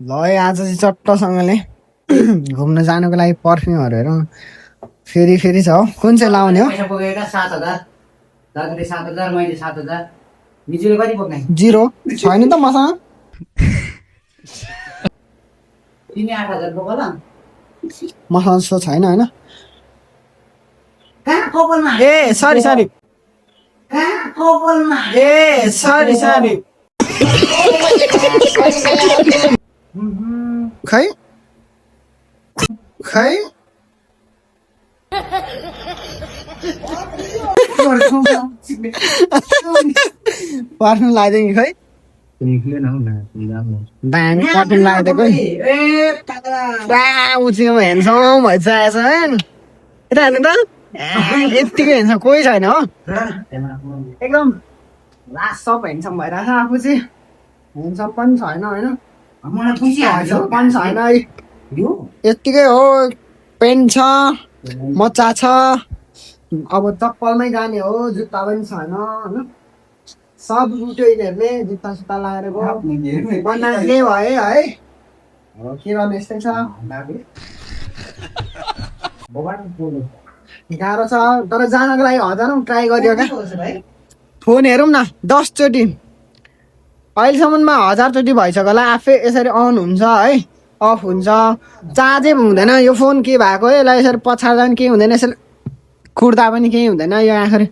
ल है आज चाहिँ चट्टसँगले घुम्न जानुको लागि पर्फ्युमहरू हेरौँ फेरि फेरि छ हो कुन चाहिँ लाउने हो पैसा पुगेका 7,000 दाजुले 7,000 मैले 7,000 मिजुले कति पुग्ने जिरो छैन त मसँग तिमी 8,000 पुग्यो ल मसँग जस्तो छैन होइन कहाँ कपालमा ए सरी सरी कहाँ कपालमा ए सरी सरी खै खै पर्फ्युम लगाइदियो कि खै दामी पर्फ्युम लगाइदिएको ए टाटा उचिमा हेर्छौँ भइसकेको छ है यता हेर्नु त यत्तिकै हेर्छ कोही छैन हो एकदम लास्ट सब हेर्छौँ भइरहेको छ आफू चाहिँ हेर्छौँ पनि छैन होइन मलाई पुछिहाल्छ पनि छैन है यो यत्तिकै हो पेन्ट छ मोजा छ अब चप्पलमै जाने हो जुत्ता पनि छैन होइन सब उल्टो हेर्ने जुत्ता सुत्ता लगाएर गयो बनाइदिए भयो है के गर्नु यस्तै छ गाह्रो छ तर जानको लागि हजारौँ ट्राई गरियो क्या फोन हेरौँ न 10 चोटि अहिलेसम्ममा 1000 चोटि भइसक्यो होला आफै यसरी अन हुन्छ है अफ हुन्छ चार्जै हुँदैन यो फोन के भएको यसलाई यसरी पछाड्दा पनि केही हुँदैन यसरी कुर्दा पनि केही हुँदैन यो आखिर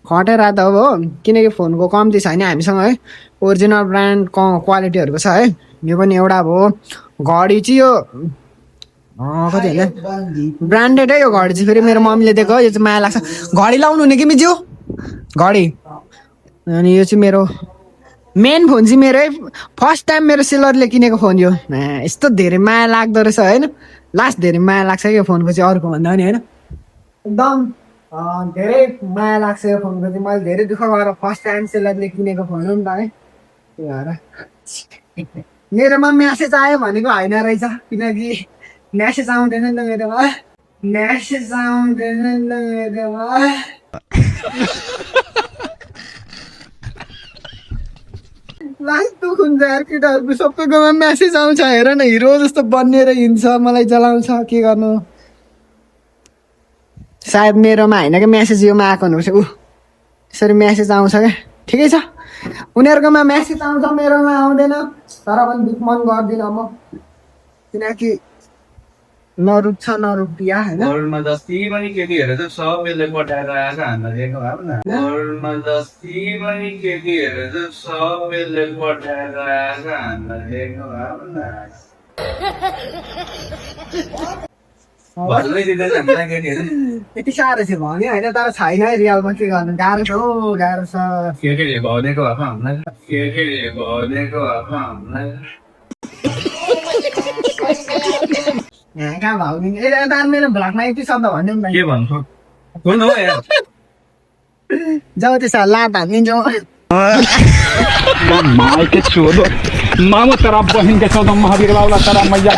खटेर त हो किनकि फोनको कम्ती छैन हामीसँग है ओरिजिनल ब्रान्ड क्वालिटीहरूको छ है यो पनि एउटा भयो घडी चाहिँ यो कति होइन ब्रान्डेडै यो घडी चाहिँ फेरि मेरो मम्मीले दिएको यो चाहिँ माया लाग्छ घडी लाउनु हुने कि मिज्यू घडी अनि यो चाहिँ मेरो मेन फोन चाहिँ मेरै फर्स्ट टाइम मेरो सेलरले किनेको फोन यो यस्तो धेरै माया लाग्दो रहेछ होइन लास्ट धेरै माया लाग्छ यो फोनको चाहिँ अर्को भन्दा पनि होइन एकदम धेरै माया लाग्छ यो फोनको चाहिँ मैले धेरै दुःख गरेर फर्स्ट टाइम सेलरले किनेको फोन हो नि त है त्यही भएर मेरोमा म्यासेज आयो भनेको होइन रहेछ किनकि म्यासेज आउँदैन नि त मेरोमा म्यासेज आउँदैन नि त मेरोमा लास्ट दुःख हुन्छ यार केटाहरूको सबैकोमा म्यासेज आउँछ हेर न हिरो जस्तो बनिएर हिँड्छ मलाई जलाउँछ के गर्नु सायद मेरोमा होइन क्या म्यासेज योमा आएको हुनुपर्छ यसरी म्यासेज आउँछ क्या ठिकै छ उनीहरूकोमा म्यासेज आउँछ मेरोमा आउँदैन तर पनि दुःख मन गर्दिनँ म किनकि नरुच्छ नरुपिया होइन घरमा जति पनि केटीहरू चाहिँ सबैले पठाएर आएर हामीलाई दिएको भए न घरमा जति पनि केटीहरू चाहिँ सबैले पठाएर आएर हामीलाई दिएको भए भन्दै दिँदैछ हामीलाई केटीहरू यति साह्रो चाहिँ भने होइन तर छैन है रियलमा के गर्नु गाह्रो छ हो गाह्रो छ केटीले भनिदिएको भए हामीलाई केटीले भनिदिएको भए हामीलाई कहाँ भाउ ए मेरो भ्लगमा यति शब्द भन्यो नि के भन्छु कुन हो यार जाऊ त्यसो लाट हानिदिन्छौँ माई के छोड़ो मामो तेरा बहन के चौदह महावीर बाबा तेरा मैया